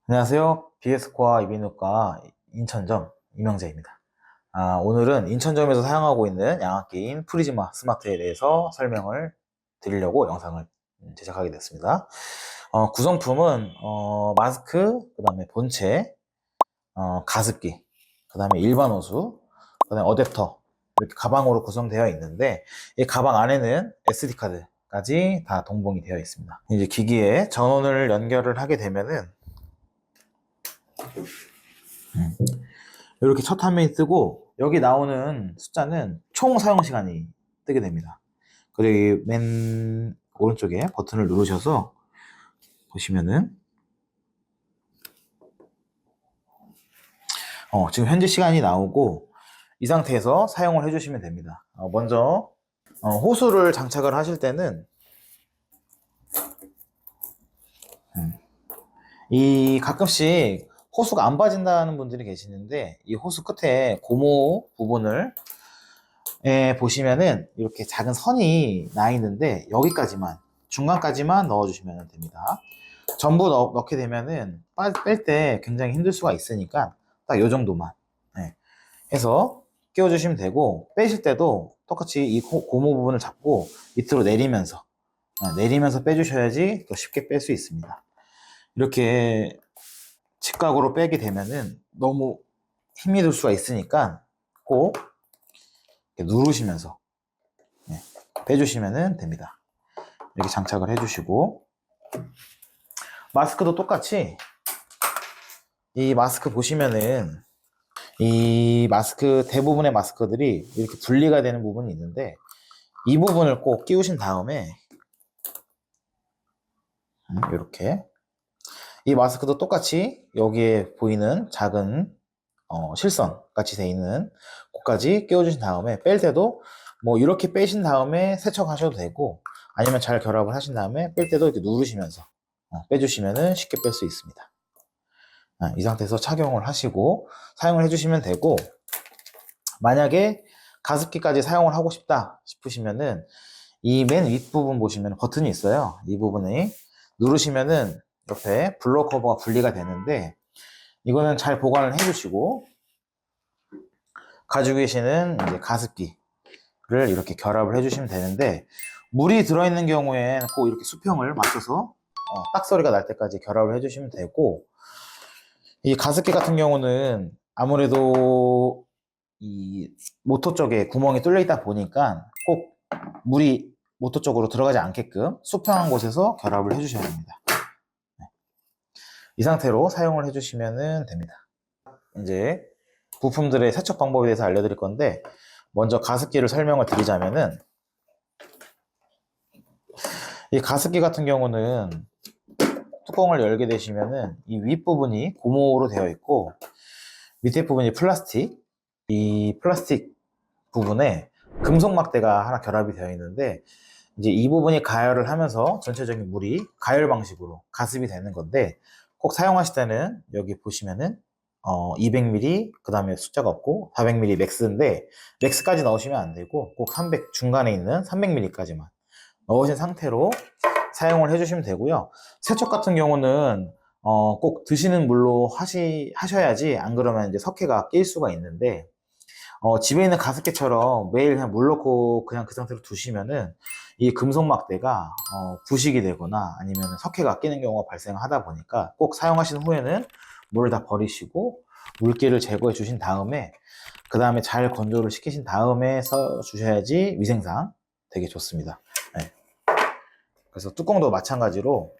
안녕하세요. BS코아 이비인후과 인천점 이명재입니다. 오늘은 인천점에서 사용하고 있는 양압기인 프리즈마 스마트에 대해서 설명을 드리려고 영상을 제작하게 됐습니다. 구성품은 마스크, 그 다음에 본체, 가습기, 그 다음에 일반 호수, 그 다음에 어댑터, 이렇게 가방으로 구성되어 있는데, 이 가방 안에는 SD카드까지 다 동봉이 되어 있습니다. 이제 기기에 전원을 연결을 하게 되면은 이렇게 첫 화면이 뜨고, 여기 나오는 숫자는 총 사용 시간이 뜨게 됩니다. 그리고 맨 오른쪽에 버튼을 누르셔서 보시면은 지금 현재 시간이 나오고, 이 상태에서 사용을 해주시면 됩니다. 먼저 호수를 장착을 하실 때는 이 가끔씩 호수가 안 빠진다는 분들이 계시는데, 이 호수 끝에 고무 부분을 보시면은 이렇게 작은 선이 나 있는데, 여기까지만, 중간까지만 넣어주시면 됩니다. 전부 넣게 되면은 뺄 때 굉장히 힘들 수가 있으니까 딱 요 정도만 해서 끼워주시면 되고, 빼실 때도 똑같이 이 고무 부분을 잡고 밑으로 내리면서 빼주셔야지 더 쉽게 뺄 수 있습니다. 이렇게 직각으로 빼게 되면은 너무 힘이 들 수가 있으니까 꼭 이렇게 누르시면서 빼주시면 됩니다. 이렇게 장착을 해주시고, 마스크도 똑같이 이 마스크 보시면은 이 마스크 대부분의 마스크들이 이렇게 분리가 되는 부분이 있는데, 이 부분을 꼭 끼우신 다음에 이렇게 이 마스크도 똑같이 여기에 보이는 작은 실선 같이 돼 있는 곳까지 끼워주신 다음에, 뺄 때도 뭐 이렇게 빼신 다음에 세척하셔도 되고, 아니면 잘 결합을 하신 다음에 뺄 때도 이렇게 누르시면서 빼주시면 쉽게 뺄 수 있습니다. 이 상태에서 착용을 하시고 사용을 해주시면 되고, 만약에 가습기까지 사용을 하고 싶다 싶으시면은 이 맨 윗부분 보시면 버튼이 있어요. 이 부분에 누르시면은 옆에 블로 커버가 분리가 되는데, 이거는 잘 보관을 해주시고, 가지고 계시는 이제 가습기를 이렇게 결합을 해주시면 되는데, 물이 들어있는 경우엔 꼭 이렇게 수평을 맞춰서 딱 소리가 날 때까지 결합을 해주시면 되고, 이 가습기 같은 경우는 아무래도 이 모터 쪽에 구멍이 뚫려 있다 보니까 꼭 물이 모터 쪽으로 들어가지 않게끔 수평한 곳에서 결합을 해주셔야 됩니다. 이 상태로 사용을 해주시면 됩니다. 이제 부품들의 세척 방법에 대해서 알려드릴 건데, 먼저 가습기를 설명을 드리자면은, 이 가습기 같은 경우는 뚜껑을 열게 되시면은 이 윗부분이 고무로 되어 있고, 밑에 부분이 플라스틱, 이 플라스틱 부분에 금속 막대가 하나 결합이 되어 있는데, 이제 이 부분이 가열을 하면서 전체적인 물이 가열 방식으로 가습이 되는 건데, 꼭 사용하실 때는 여기 보시면은 200ml, 그 다음에 숫자가 없고 400ml 맥스인데, 맥스까지 넣으시면 안 되고 꼭 300 중간에 있는 300ml까지만 넣으신 상태로 사용을 해주시면 되고요. 세척 같은 경우는 꼭 드시는 물로 하셔야지, 안 그러면 이제 석회가 낄 수가 있는데, 집에 있는 가습기처럼 매일 그냥 물 넣고 그냥 그 상태로 두시면은 이 금속 막대가 부식이 되거나 아니면 석회가 끼는 경우가 발생하다 보니까, 꼭 사용하신 후에는 물을 다 버리시고 물기를 제거해 주신 다음에, 그 다음에 잘 건조를 시키신 다음에 써 주셔야지 위생상 되게 좋습니다. 네. 그래서 뚜껑도 마찬가지로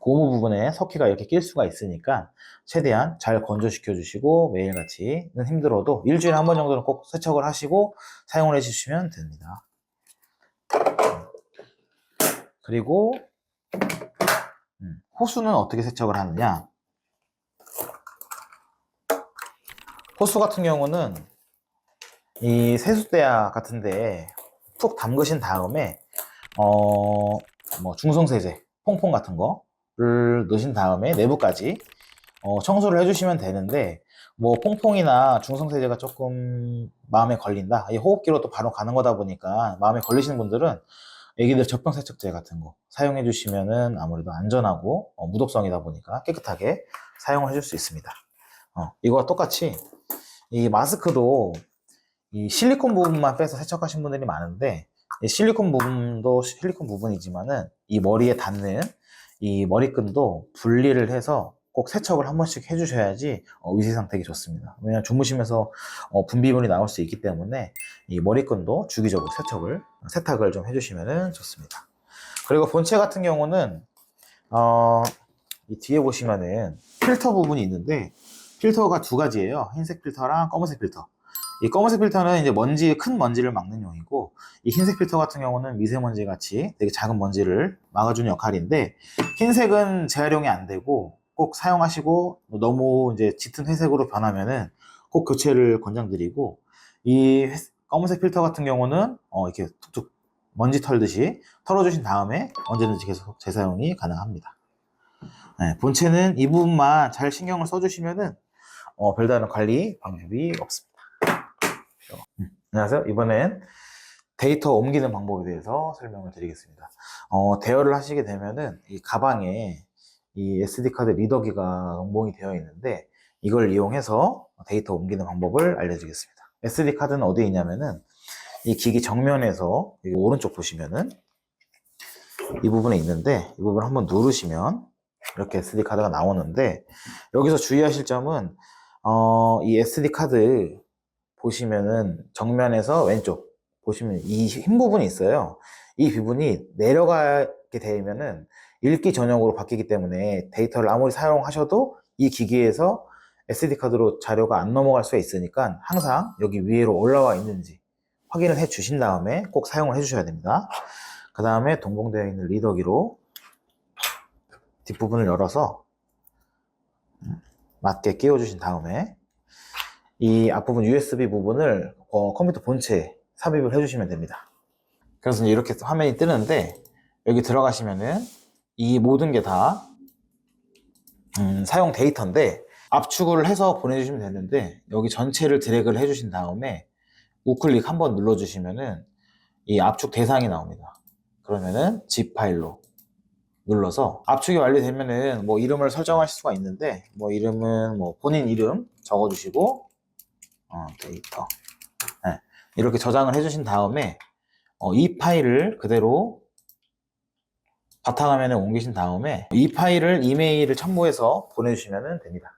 고무 부분에 석회가 이렇게 낄 수가 있으니까 최대한 잘 건조시켜 주시고, 매일같이는 힘들어도 일주일에 한 번 정도는 꼭 세척을 하시고 사용을 해 주시면 됩니다. 그리고 호수는 어떻게 세척을 하느냐. 호수 같은 경우는 이 세숫대야 같은데 푹 담그신 다음에 뭐 중성세제, 퐁퐁 같은 거를 넣으신 다음에 내부까지 청소를 해주시면 되는데, 뭐 퐁퐁이나 중성세제가 조금 마음에 걸린다, 이 호흡기로 또 바로 가는 거다 보니까 마음에 걸리시는 분들은 애기들 젖병 세척제 같은 거 사용해 주시면은 아무래도 안전하고 무독성이다 보니까 깨끗하게 사용을 해줄 수 있습니다. 이거와 똑같이 이 마스크도 이 실리콘 부분만 빼서 세척하신 분들이 많은데, 이 실리콘 부분도 실리콘 부분이지만은 이 머리에 닿는 이 머리끈도 분리를 해서 꼭 세척을 한 번씩 해주셔야지 위생 상태가 좋습니다. 왜냐하면 주무시면서 분비물이 나올 수 있기 때문에 이 머리끈도 주기적으로 세탁을 좀 해주시면 좋습니다. 그리고 본체 같은 경우는 이 뒤에 보시면은 필터 부분이 있는데, 필터가 두 가지예요. 흰색 필터랑 검은색 필터. 이 검은색 필터는 이제 큰 먼지를 막는 용이고, 이 흰색 필터 같은 경우는 미세먼지 같이 되게 작은 먼지를 막아주는 역할인데, 흰색은 재활용이 안 되고 꼭 사용하시고 너무 이제 짙은 회색으로 변하면은 꼭 교체를 권장드리고, 이 검은색 필터 같은 경우는 이렇게 툭툭 먼지 털듯이 털어주신 다음에 언제든지 계속 재사용이 가능합니다. 네, 본체는 이 부분만 잘 신경을 써주시면은 별다른 관리 방법이 없습니다. 안녕하세요. 이번엔 데이터 옮기는 방법에 대해서 설명을 드리겠습니다. 대여를 하시게 되면은 이 가방에 이 SD카드 리더기가 응봉이 되어 있는데, 이걸 이용해서 데이터 옮기는 방법을 알려드리겠습니다. SD카드는 어디에 있냐면은 이 기기 정면에서 오른쪽 보시면은 이 부분에 있는데, 이 부분을 한번 누르시면 이렇게 SD카드가 나오는데, 여기서 주의하실 점은 이 SD카드 보시면은 정면에서 왼쪽 보시면 이 흰 부분이 있어요. 이 부분이 내려가게 되면은 읽기 전용으로 바뀌기 때문에 데이터를 아무리 사용하셔도 이 기기에서 SD카드로 자료가 안 넘어갈 수가 있으니까 항상 여기 위로 올라와 있는지 확인을 해 주신 다음에 꼭 사용을 해 주셔야 됩니다. 그 다음에 동봉되어 있는 리더기로 뒷부분을 열어서 맞게 끼워 주신 다음에 이 앞부분 USB 부분을 컴퓨터 본체에 삽입을 해주시면 됩니다. 그래서 이렇게 화면이 뜨는데, 여기 들어가시면은 이 모든 게 다 사용 데이터인데, 압축을 해서 보내주시면 되는데, 여기 전체를 드래그를 해주신 다음에 우클릭 한번 눌러주시면은 이 압축 대상이 나옵니다. 그러면은 zip 파일로 눌러서 압축이 완료되면은 뭐 이름을 설정하실 수가 있는데, 뭐 이름은 뭐 본인 이름 적어주시고 데이터 이렇게 저장을 해주신 다음에 이 파일을 그대로 바탕화면에 옮기신 다음에 이 파일을 이메일을 첨부해서 보내주시면 됩니다.